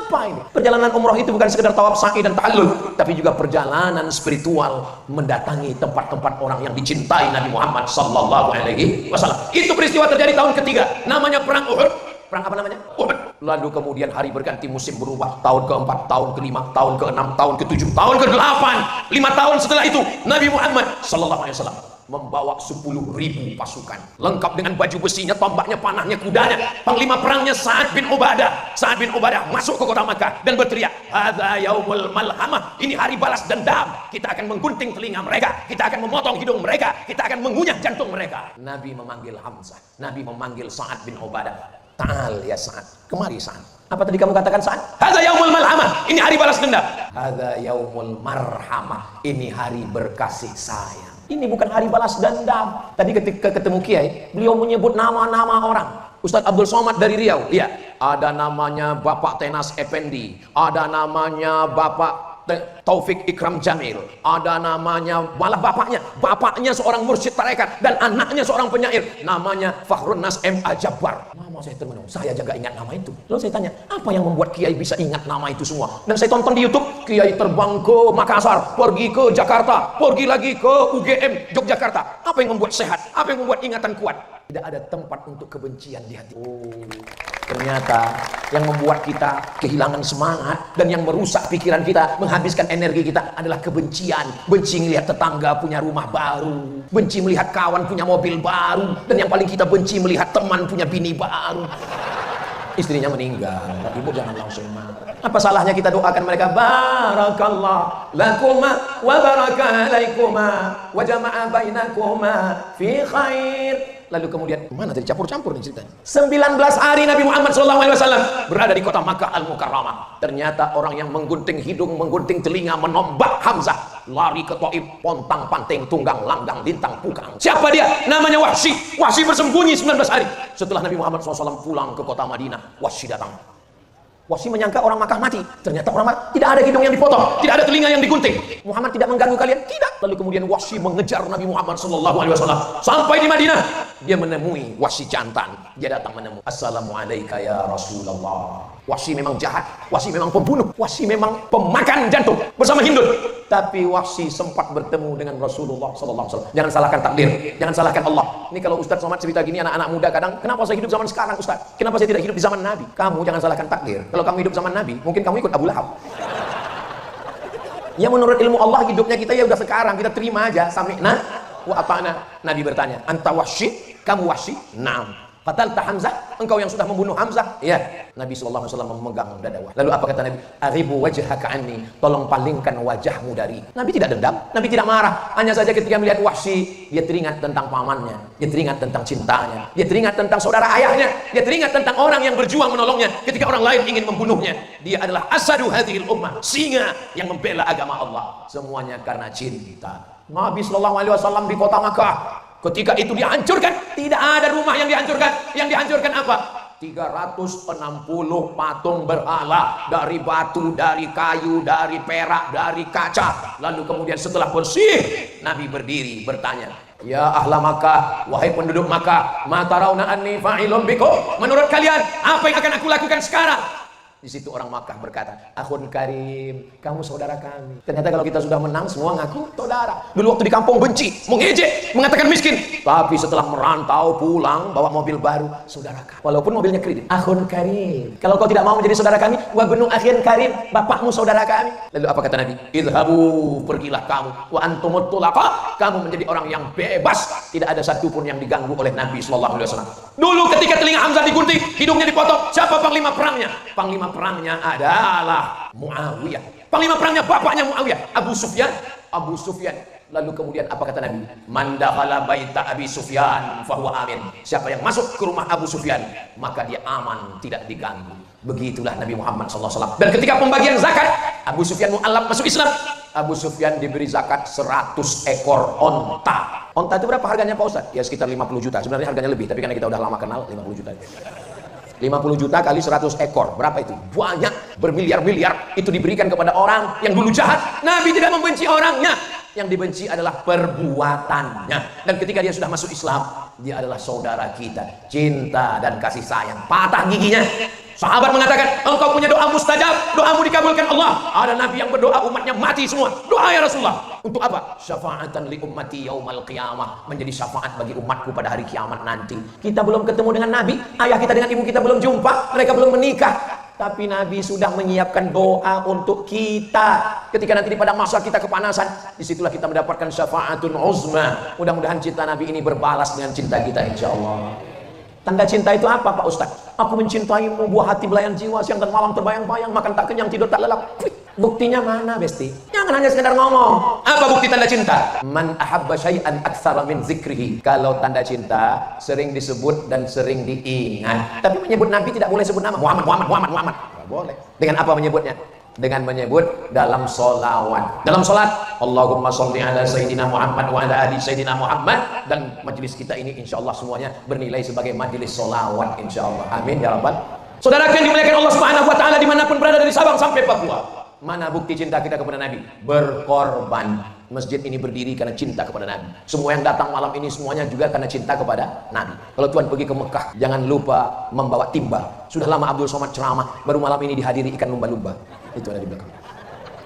apa ini? Perjalanan umroh itu bukan sekedar tawaf sa'i dan ta'allul, tapi juga perjalanan spiritual mendatangi tempat-tempat orang yang dicintai Nabi Muhammad sallallahu alaihi wasallam. Itu peristiwa terjadi tahun ketiga, namanya perang Uhud. Perang apa namanya? Uhud. Lalu kemudian hari berganti, musim berubah. Tahun keempat, tahun kelima, tahun keenam, tahun ketujuh, tahun ke-8. 5 tahun setelah itu, Nabi Muhammad sallallahu alaihi wasallam membawa 10.000 pasukan lengkap dengan baju besinya, tombaknya, panahnya, kudanya. Panglima perangnya Sa'ad bin Ubadah. Sa'ad bin Ubadah masuk ke kota Makkah dan berteriak, hadza yaumul malhamah, ini hari balas dendam. Kita akan menggunting telinga mereka, kita akan memotong hidung mereka, kita akan mengunyah jantung mereka. Nabi memanggil Hamzah, Nabi memanggil Sa'ad bin Ubadah. Ta'al ya Sa'ad, kemari Sa'ad. Apa tadi kamu katakan Sa'ad? Hadza yaumul malhamah, ini hari balas dendam. Hadza yaumul marhamah, ini hari berkasih sayang. Ini bukan hari balas dendam. Tadi ketika ketemu Kiai, beliau menyebut nama-nama orang. Ustadz Abdul Somad dari Riau, iya. Ada namanya Bapak Tenas Effendi, ada namanya Bapak Taufik Ikram Jamil, ada namanya, malah bapaknya seorang mursyid tarekat dan anaknya seorang penyair, namanya Fakhrun Nas M.A. Jabbar. Nama saya termenung, saya jaga ingat nama itu. Lalu saya tanya, apa yang membuat Kiai bisa ingat nama itu semua? Dan saya tonton di YouTube, Kiai terbang ke Makassar, pergi ke Jakarta, pergi lagi ke UGM Yogyakarta. Apa yang membuat sehat? Apa yang membuat ingatan kuat? Tidak ada tempat untuk kebencian di hati. Ternyata yang membuat kita kehilangan semangat dan yang merusak pikiran kita, menghabiskan energi kita adalah kebencian. Benci melihat tetangga punya rumah baru, benci melihat kawan punya mobil baru, dan yang paling kita benci melihat teman punya bini baru. Istrinya meninggal, ibu jangan langsung marah. Apa salahnya kita doakan mereka, barakallah lakuma wa baraka alaikuma wa jama'a bainakuma fi khair. Lalu kemudian mana tadi campur-campur nih ceritanya. 19 hari Nabi Muhammad SAW berada di kota Makkah Al-Mukarramah. Ternyata orang yang menggunting hidung, menggunting telinga, menombak Hamzah, lari ke Taif, pontang panting, tunggang langgang, lintang pukang. Siapa dia? Namanya Wahsy. Wahsy bersembunyi 19 hari. Setelah Nabi Muhammad SAW pulang ke kota Madinah, Wahsy datang. Wahsy menyangka orang Makkah mati. Ternyata orang Makkah tidak ada hidung yang dipotong, tidak ada telinga yang digunting. Muhammad tidak mengganggu kalian, tidak. Lalu kemudian Wahsy mengejar Nabi Muhammad SAW sampai di Madinah. Dia menemui Wahsy jantan. Dia datang menemui. Assalamualaikum ya Rasulullah. Wahsy memang jahat, Wahsy memang pembunuh, Wahsy memang pemakan jantung bersama Hindun. Tapi Wahsy sempat bertemu dengan Rasulullah SAW. Jangan salahkan takdir, jangan salahkan Allah. Ini kalau Ustaz Somad cerita gini, anak-anak muda kadang, kenapa saya hidup zaman sekarang Ustaz? Kenapa saya tidak hidup di zaman Nabi? Kamu jangan salahkan takdir. Kalau kamu hidup zaman Nabi, mungkin kamu ikut Abu Lahab. Ya menurut ilmu Allah hidupnya kita ya udah sekarang, kita terima aja. Sami'na wa ata'na. Nabi bertanya, anta Wahsy? Kamu Wahsy? Naam. Qatalta Hamzah, engkau yang sudah membunuh Hamzah? Ya. Nabi SAW memegang dada Wahsy. Lalu apa kata Nabi? Aribu wajhaka anni, tolong palingkan wajahmu dari. Nabi tidak dendam, Nabi tidak marah. Hanya saja ketika melihat Wahsy, dia teringat tentang pamannya, dia teringat tentang cintanya, dia teringat tentang saudara ayahnya, dia teringat tentang orang yang berjuang menolongnya ketika orang lain ingin membunuhnya. Dia adalah asadu hadhil ummah, singa yang membela agama Allah. Semuanya karena cinta. Nabi SAW di kota Makkah, ketika itu dihancurkan, tidak ada rumah yang dihancurkan. Yang dihancurkan apa? 360 patung berhala dari batu, dari kayu, dari perak, dari kaca. Lalu kemudian setelah bersih, Nabi berdiri bertanya, ya ahla Makkah, wahai penduduk Makkah, ma tarawna anni fa'ilun bikum? Menurut kalian, apa yang akan aku lakukan sekarang? Di situ orang Makkah berkata, akhun karim, kamu saudara kami. Ternyata kalau kita sudah menang, semua ngaku saudara. Dulu waktu di kampung benci, mengejek, mengatakan miskin. Tapi setelah merantau pulang, bawa mobil baru, saudara kami. Walaupun mobilnya kredit, akhun karim. Kalau kau tidak mau menjadi saudara kami, wa benu akhin karim, bapakmu saudara kami. Lalu apa kata Nabi? Idhabu, pergilah kamu. Wa antumut tulaqa, kamu menjadi orang yang bebas. Tidak ada satupun yang diganggu oleh Nabi SAW. Dulu ketika telinga Hamzah digunting, hidungnya dipotong, siapa panglima perangnya? Panglima perangnya adalah Muawiyah. Panglima perangnya bapaknya Muawiyah, Abu Sufyan. Abu Sufyan. Lalu kemudian apa kata Nabi? Man dakhala baita Abi Sufyan fahuwa amin. Siapa yang masuk ke rumah Abu Sufyan, maka dia aman, tidak diganggu. Begitulah Nabi Muhammad SAW. Dan ketika pembagian zakat, Abu Sufyan mu'allab masuk Islam. Abu Sufyan diberi zakat 100 ekor onta. Onta itu berapa harganya Pak Ustaz? Ya sekitar 50 juta. Sebenarnya harganya lebih, tapi karena kita udah lama kenal, 50 juta. 50 juta kali 100 ekor, berapa itu? Banyak, bermiliar-miliar. Itu diberikan kepada orang yang dulu jahat. Nabi tidak membenci orangnya, yang dibenci adalah perbuatannya. Dan ketika dia sudah masuk Islam, dia adalah saudara kita. Cinta dan kasih sayang, patah giginya. Sahabat mengatakan, engkau punya doa mustajab, doamu dikabulkan Allah. Ada Nabi yang berdoa umatnya mati semua. Doa ya Rasulullah. Untuk apa? Syafa'atan li ummati yaumal qiyamah. Menjadi syafaat bagi umatku pada hari kiamat nanti. Kita belum ketemu dengan Nabi, ayah kita dengan ibu kita belum jumpa, mereka belum menikah. Tapi Nabi sudah menyiapkan doa untuk kita. Ketika nanti pada masa kita kepanasan, disitulah kita mendapatkan syafa'atun uzma. Mudah-mudahan cinta Nabi ini berbalas dengan cinta kita insyaallah. Tanda cinta itu apa Pak Ustaz? Aku mencintaimu, buah hati belayan jiwa, siang dan malam terbayang-bayang, makan tak kenyang, tidur tak lelap. Buktinya mana Besti? Jangan hanya sekedar ngomong. Apa bukti tanda cinta? Man ahabba syai'an aktsara min zikrihi. Kalau tanda cinta sering disebut dan sering diingat. Tapi menyebut Nabi tidak boleh sebut nama Muhammad. Tidak boleh. Dengan apa menyebutnya? Dengan menyebut dalam sholawat. Dalam sholat, Allahumma sholli ala Sayyidina Muhammad wa ala ali Sayyidina Muhammad. Dan majelis kita ini insya Allah semuanya bernilai sebagai majelis sholawat insya Allah. Amin ya Rabbal. Saudara yang dimuliakan Allah Subhanahu Wa Taala dimanapun berada dari Sabang sampai Papua. Mana bukti cinta kita kepada Nabi? Berkorban. Masjid ini berdiri karena cinta kepada Nabi. Semua yang datang malam ini semuanya juga karena cinta kepada Nabi. Kalau Tuhan pergi ke Mekah, jangan lupa membawa timba. Sudah lama Abdul Somad ceramah, baru malam ini dihadiri ikan lumba-lumba. Itu ada di belakang.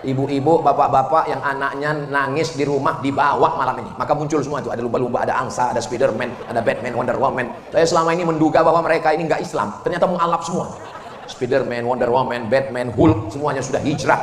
Ibu-ibu, bapak-bapak yang anaknya nangis di rumah dibawa malam ini. Maka muncul semua itu. Ada lumba-lumba, ada angsa, ada Spiderman, ada Batman, Wonder Woman. Saya selama ini menduga bahwa mereka ini nggak Islam. Ternyata mualaf semua. Spiderman, Wonder Woman, Batman, Hulk, semuanya sudah hijrah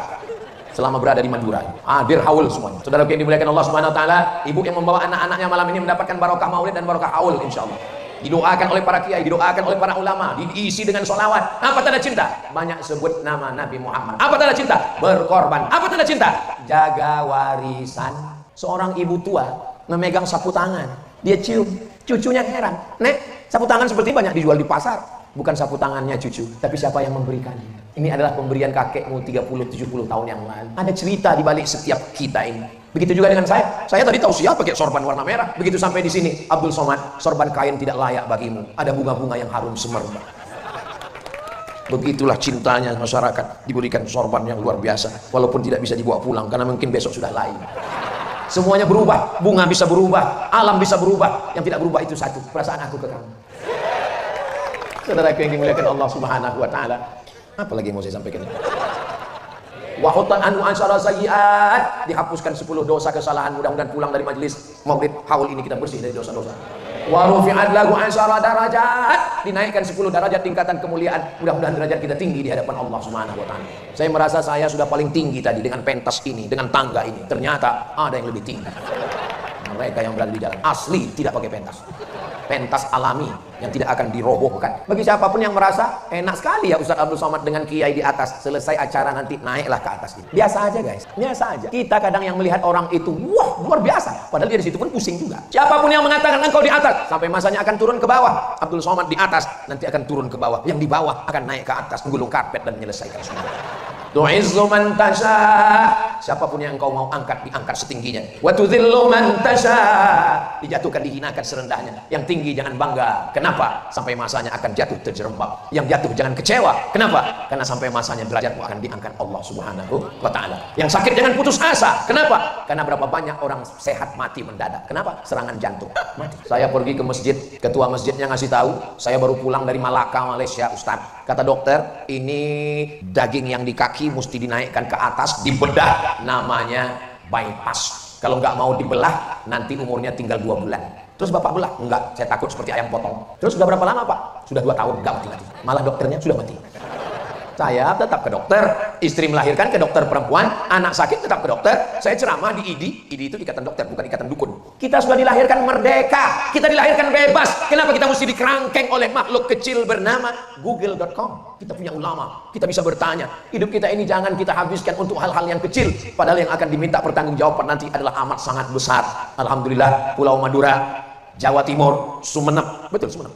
selama berada di Madura. Hadir haul semuanya. Saudara yang dimuliakan Allah Subhanahu Wa Taala, ibu yang membawa anak-anaknya malam ini mendapatkan barokah maulid dan barokah haul insyaallah. Didoakan oleh para kiai, didoakan oleh para ulama, diisi dengan sholawat. Apa tanda cinta? Banyak sebut nama Nabi Muhammad. Apa tanda cinta? Berkorban. Apa tanda cinta? Jaga warisan. Seorang ibu tua memegang sapu tangan, dia cium, cucunya heran. Nek, sapu tangan seperti ini banyak dijual di pasar. Bukan sapu tangannya cucu, tapi siapa yang memberikannya. Ini adalah pemberian kakekmu 30-70 tahun yang lalu. Ada cerita di balik setiap kita ini. Begitu juga dengan saya. Saya tadi tahu siapa pakai sorban warna merah. Begitu sampai di sini, Abdul Somad, sorban kain tidak layak bagimu. Ada bunga-bunga yang harum semerbak. Begitulah cintanya masyarakat, diberikan sorban yang luar biasa, walaupun tidak bisa dibawa pulang karena mungkin besok sudah lain. Semuanya berubah, bunga bisa berubah, alam bisa berubah, yang tidak berubah itu satu, perasaan aku ke kamu. Saudaraku yang dimuliakan Allah Subhanahu wa taala, apa lagi yang mau saya sampaikan? Wa hutan anu ansara sayyiat, dihapuskan 10 dosa kesalahan. Mudah-mudahan pulang dari majelis maulid haul ini kita bersih dari dosa-dosa. Wa rufi'at lahu ansara darajat, dinaikkan 10 derajat tingkatan kemuliaan. Mudah-mudahan derajat kita tinggi di hadapan Allah Subhanahu wa taala. Saya merasa saya sudah paling tinggi tadi dengan pentas ini, dengan tangga ini. Ternyata ada yang lebih tinggi. Mereka yang berada di jalan asli tidak pakai pentas. Pentas alami yang tidak akan dirobohkan. Bagi siapapun yang merasa enak sekali ya Ustaz Abdul Somad dengan kiai di atas, selesai acara nanti naiklah ke atas. Biasa aja guys, biasa aja. Kita kadang yang melihat orang itu wah luar biasa, padahal dia di situ pun pusing juga. Siapapun yang mengatakan engkau di atas, sampai masanya akan turun ke bawah. Abdul Somad di atas, nanti akan turun ke bawah. Yang di bawah akan naik ke atas, menggulung karpet dan menyelesaikan semua. Tu'izzu man tasha, siapapun yang engkau mau angkat, diangkat setingginya. Wa tudhillu man tasha, dijatuhkan, dihinakan serendahnya. Yang tinggi jangan bangga. Kenapa? Sampai masanya akan jatuh terjerembab. Yang jatuh jangan kecewa. Kenapa? Karena sampai masanya derajatmu akan diangkat Allah Subhanahu wa taala. Yang sakit jangan putus asa. Kenapa? Karena berapa banyak orang sehat mati mendadak. Kenapa? Serangan jantung mati. Saya pergi ke masjid, ketua masjidnya ngasih tahu, saya baru pulang dari Malaka, Malaysia, Ustaz. Kata dokter, ini daging yang di kaki mesti dinaikkan ke atas, dibedah, namanya bypass. Kalau nggak mau dibelah, nanti umurnya tinggal 2 bulan. Terus bapak belah? Enggak, saya takut seperti ayam potong. Terus sudah berapa lama pak? Sudah 2 tahun, nggak mati-mati. Malah dokternya sudah mati. Saya tetap ke dokter, istri melahirkan ke dokter perempuan, anak sakit tetap ke dokter, saya ceramah di IDI itu ikatan dokter, bukan ikatan dukun. Kita sudah dilahirkan merdeka, kita dilahirkan bebas. Kenapa kita mesti dikerangkeng oleh makhluk kecil bernama google.com? Kita punya ulama, kita bisa bertanya. Hidup kita ini jangan kita habiskan untuk hal-hal yang kecil, padahal yang akan diminta pertanggungjawaban nanti adalah amat sangat besar. Alhamdulillah, Pulau Madura, Jawa Timur, Sumeneb, betul Sumeneb,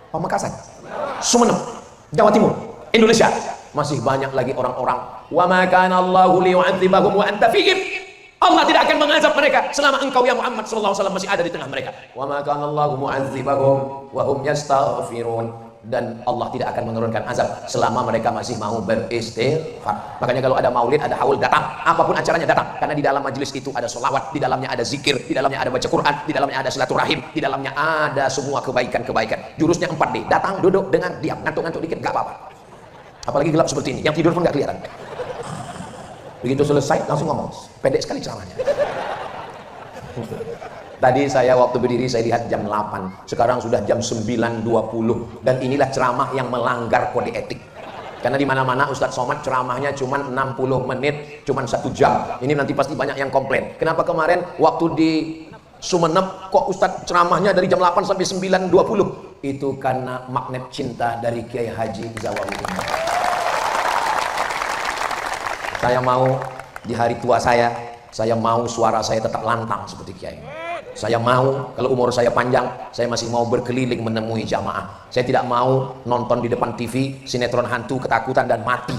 Pamekasan, Sumeneb, Jawa Timur, Indonesia, masih banyak lagi orang-orang. Wa ma kana Allahu liyu'adzibahum wa anta fihim. Allah tidak akan mengazab mereka selama engkau ya Muhammad sallallahu alaihi wasallam masih ada di tengah mereka. Wa ma kana Allahu mu'adzibahum wa hum yastaghfirun. Dan Allah tidak akan menurunkan azab selama mereka masih mau beristighfar. Makanya kalau ada maulid, ada haul, datang. Apapun acaranya datang. Karena di dalam majelis itu ada sholawat, di dalamnya ada zikir, di dalamnya ada baca Quran, di dalamnya ada silaturahim, di dalamnya ada semua kebaikan-kebaikan. Jurusnya 4D. Datang, duduk, dengan diam, ngantuk-ngantuk dikit, gak apa-apa. Apalagi gelap seperti ini, yang tidur pun gak kelihatan. Begitu selesai, langsung ngomong. Pendek sekali ceramahnya. Tadi saya waktu berdiri saya lihat jam 8, sekarang sudah jam 9.20, dan inilah ceramah yang melanggar kode etik. Karena di mana-mana Ustadz Somad ceramahnya cuma 60 menit, cuma 1 jam. Ini nanti pasti banyak yang komplain. Kenapa kemarin waktu di Sumeneb kok Ustadz ceramahnya dari jam 8 sampai 9.20? Itu karena magnet cinta dari Kiai Haji Zawahudin. Saya mau di hari tua saya mau suara saya tetap lantang seperti Kiai. Saya mau, kalau umur saya panjang, saya masih mau berkeliling menemui jamaah. Saya tidak mau nonton di depan TV sinetron hantu, ketakutan dan mati.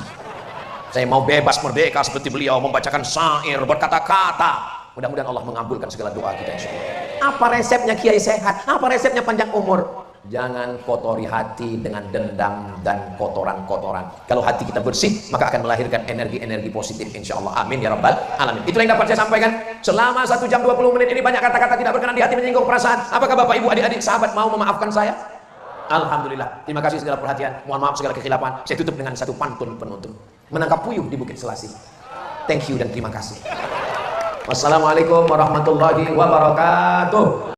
Saya mau bebas merdeka seperti beliau, membacakan syair, berkata-kata. Mudah-mudahan Allah mengabulkan segala doa kita insyaallah. Apa resepnya Kiai sehat? Apa resepnya panjang umur? Jangan kotori hati dengan dendam dan kotoran-kotoran. Kalau hati kita bersih, maka akan melahirkan energi-energi positif insyaallah. Amin ya rabbal alamin. Itulah yang dapat saya sampaikan. Selama 1 jam 20 menit ini banyak kata-kata tidak berkenan di hati, menyinggung perasaan. Apakah Bapak Ibu adik-adik sahabat mau memaafkan saya? Alhamdulillah. Terima kasih segala perhatian. Mohon maaf segala kekhilafan. Saya tutup dengan satu pantun penutup. Menangkap puyuh di Bukit Selasih. Thank you dan terima kasih. Wassalamualaikum warahmatullahi wabarakatuh.